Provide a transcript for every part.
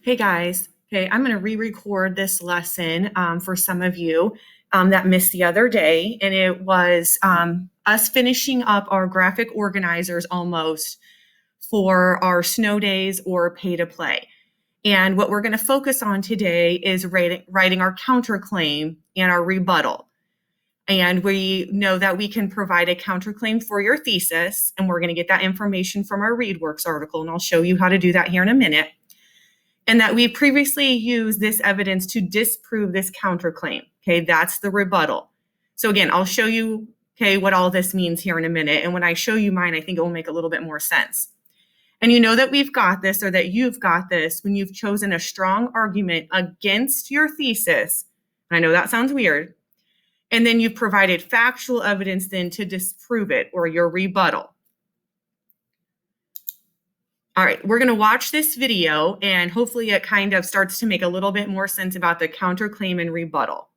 Hey guys, okay, I'm going to re-record this lesson for some of you that missed the other day, and it was us finishing up our graphic organizers almost for our snow days or pay to play. And what we're going to focus on today is writing our counterclaim and our rebuttal. And we know that we can provide a counterclaim for your thesis, and we're going to get that information from our ReadWorks article, and I'll show you how to do that here in a minute. And that we previously used this evidence to disprove this counterclaim. Okay, that's the rebuttal. So again, I'll show you, okay, what all this means here in a minute. And when I show you mine, I think it will make a little bit more sense. And you know that we've got this, or that you've got this, when you've chosen a strong argument against your thesis. I know that sounds weird. And then you've provided factual evidence then to disprove it, or your rebuttal. All right, we're going to watch this video, and hopefully it kind of starts to make a little bit more sense about the counterclaim and rebuttal.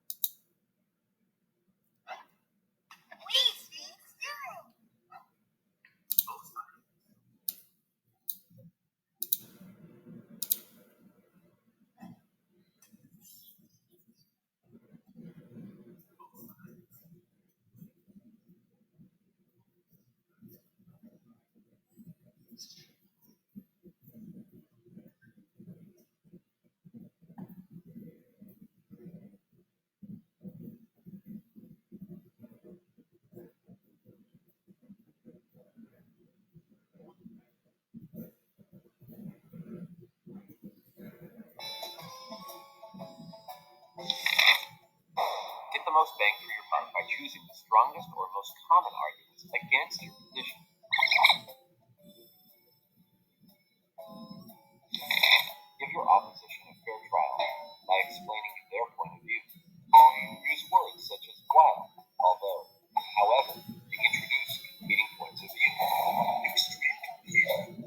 Get the most bang for your buck by choosing the strongest or most common arguments against your position. Give your opposition a fair trial by explaining their point of view. Use words such as while, although, however, to introduce competing points of view. Extreme confusion.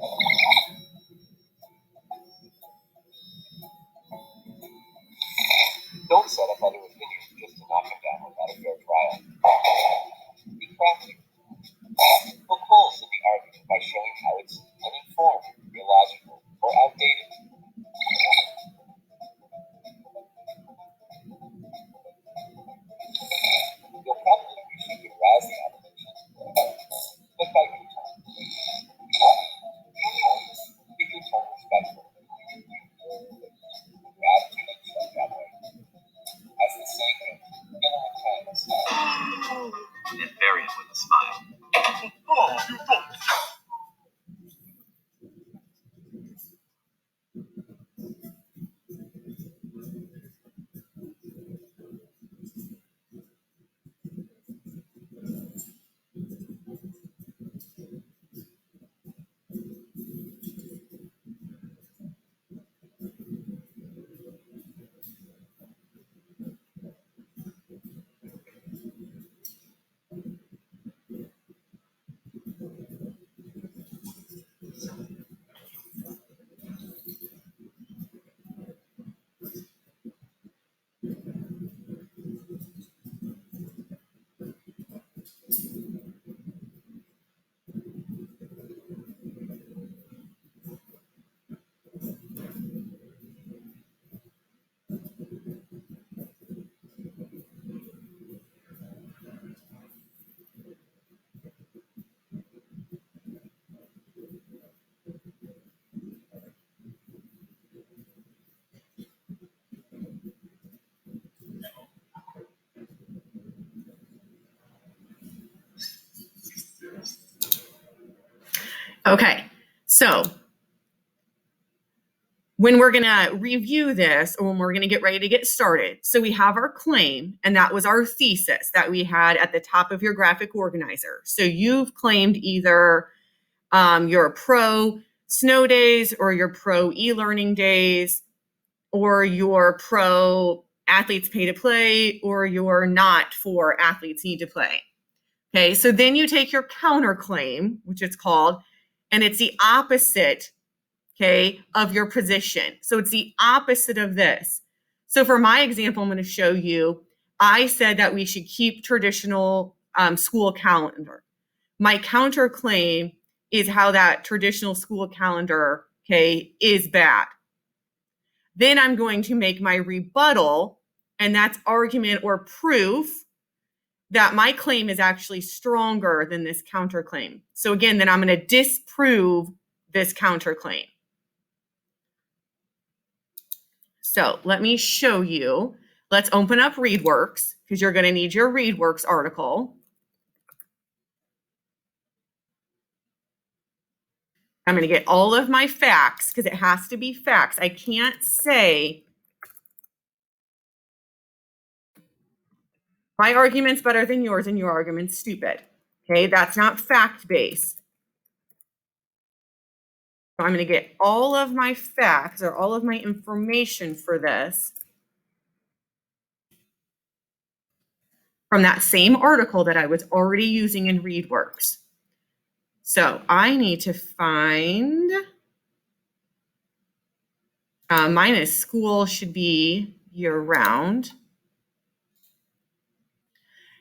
Don't set up other opinions just to knock them down without a fair trial. Be crafty. Poke holes in the argument by showing how it's uninformed, illogical, or outdated. You'll probably wish you could razz the opposition, but bite your tongue. Keep your tone respectful. Gratitude and stuff that way. As the saying goes, inner intent. And bury it with a smile. Oh, you don't. Okay, so when we're going to review this, or when we're going to get ready to get started, so we have our claim, and that was our thesis that we had at the top of your graphic organizer. So you've claimed either you're pro snow days, or you're pro e-learning days, or you're pro athletes pay to play, or you're not for athletes need to play. Okay, so then you take your counterclaim, which it's called, and it's the opposite, okay, of your position. So it's the opposite of this. So for my example, I'm going to show you, I said that we should keep traditional school calendar. My counterclaim is how that traditional school calendar, okay, is bad. Then I'm going to make my rebuttal, and that's argument or proof that my claim is actually stronger than this counterclaim. So again, then I'm going to disprove this counterclaim. So let me show you. Let's open up ReadWorks, because you're going to need your ReadWorks article. I'm going to get all of my facts, because it has to be facts. I can't say my argument's better than yours and your argument's stupid. Okay, that's not fact-based. So I'm going to get all of my facts or all of my information for this from that same article that I was already using in ReadWorks. So I need to find, mine is school should be year-round.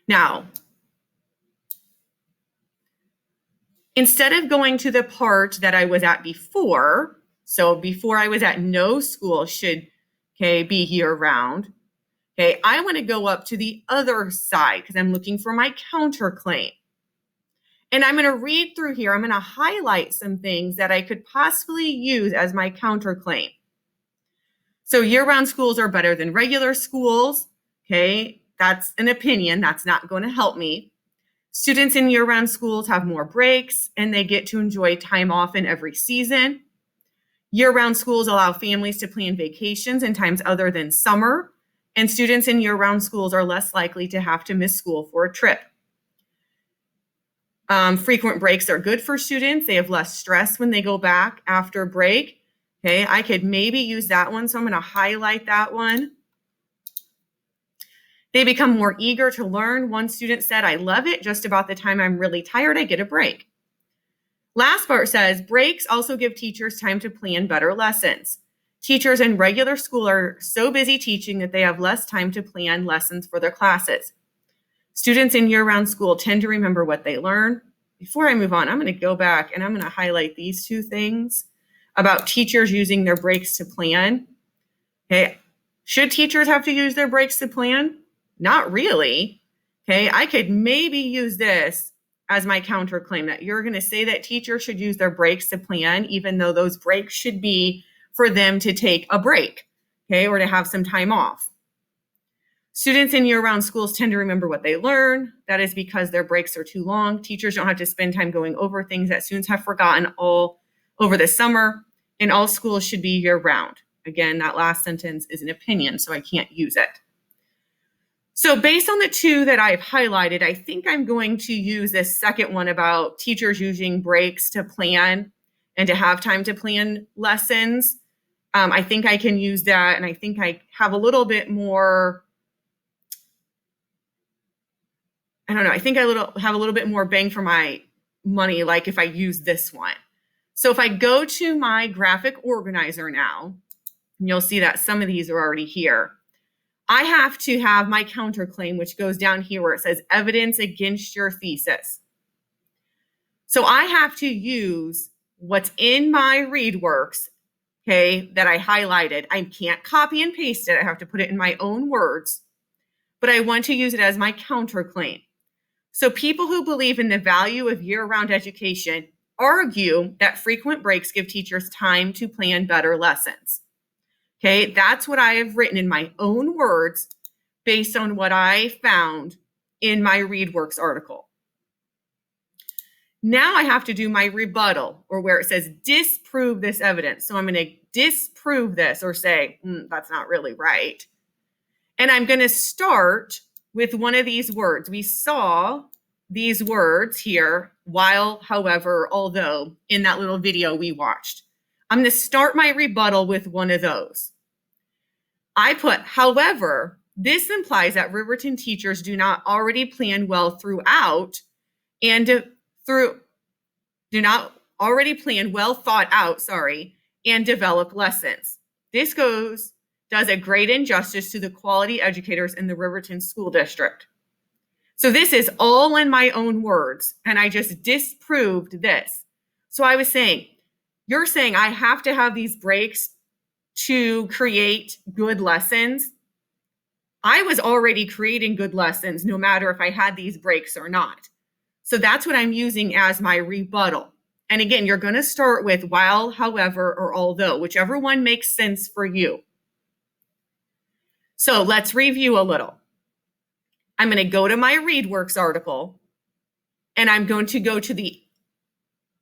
Now, instead of going to the part that I was at before, so before I was at no school should, okay, be year-round, okay, I want to go up to the other side because I'm looking for my counterclaim. And I'm going to read through here. I'm going to highlight some things that I could possibly use as my counterclaim. So year-round schools are better than regular schools. Okay, that's an opinion. That's not going to help me. Students in year-round schools have more breaks and they get to enjoy time off in every season. Year-round schools allow families to plan vacations in times other than summer. And students in year-round schools are less likely to have to miss school for a trip. Frequent breaks are good for students. They have less stress when they go back after break. Okay, I could maybe use that one, so I'm going to highlight that one. They become more eager to learn. One student said, I love it. Just about the time I'm really tired, I get a break. Last part says, breaks also give teachers time to plan better lessons. Teachers in regular school are so busy teaching that they have less time to plan lessons for their classes. Students in year-round school tend to remember what they learn. Before I move on, I'm going to go back and I'm going to highlight these two things about teachers using their breaks to plan. Okay, should teachers have to use their breaks to plan? Not really. Okay, I could maybe use this as my counterclaim that you're going to say that teachers should use their breaks to plan, even though those breaks should be for them to take a break, okay, or to have some time off. Students in year-round schools tend to remember what they learn. That is because their breaks are too long. Teachers don't have to spend time going over things that students have forgotten all over the summer, and all schools should be year-round. Again, that last sentence is an opinion, so I can't use it. So based on the two that I've highlighted, I think I'm going to use this second one about teachers using breaks to plan and to have time to plan lessons. I think I can use that, and I think I have a little bit more, I don't know, I think I have a little bit more bang for my money, like if I use this one. So if I go to my graphic organizer now, you'll see that some of these are already here. I have to have my counterclaim, which goes down here where it says evidence against your thesis. So I have to use what's in my ReadWorks, okay, that I highlighted. I can't copy and paste it. I have to put it in my own words, but I want to use it as my counterclaim. So people who believe in the value of year-round education argue that frequent breaks give teachers time to plan better lessons. Okay, that's what I have written in my own words based on what I found in my ReadWorks article. Now I have to do my rebuttal, or where it says disprove this evidence. So I'm going to disprove this or say, that's not really right. And I'm going to start with one of these words. We saw these words here, while, however, although, in that little video we watched. I'm going to start my rebuttal with one of those. I put, however, this implies that Riverton teachers do not already plan well throughout and do not already plan well thought out, and develop lessons. This does a great injustice to the quality educators in the Riverton School District. So this is all in my own words, and I just disproved this. So I was saying, you're saying I have to have these breaks to create good lessons, I was already creating good lessons no matter if I had these breaks or not. So that's what I'm using as my rebuttal. And again, you're going to start with while, however, or although, whichever one makes sense for you. So let's review a little. I'm going to go to my ReadWorks article, and I'm going to go to the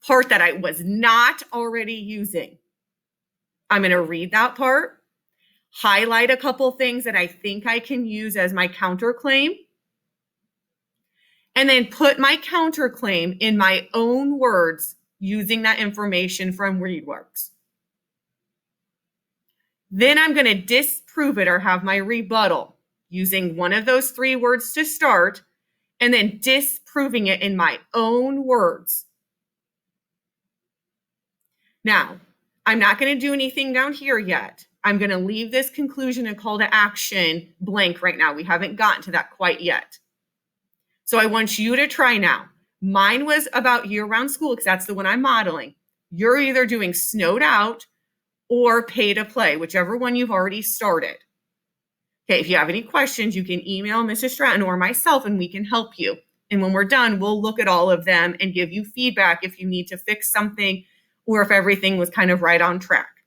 part that I was not already using. I'm going to read that part, highlight a couple things that I think I can use as my counterclaim, and then put my counterclaim in my own words using that information from ReadWorks. Then I'm going to disprove it or have my rebuttal using one of those 3 words to start, and then disproving it in my own words. Now, I'm not going to do anything down here yet. I'm going to leave this conclusion and call to action blank right now. We haven't gotten to that quite yet. So I want you to try now. Mine was about year-round school because that's the one I'm modeling. You're either doing snowed out or pay to play, whichever one you've already started. Okay, if you have any questions, you can email Mrs. Stratton or myself and we can help you. And when we're done, we'll look at all of them and give you feedback if you need to fix something or if everything was kind of right on track.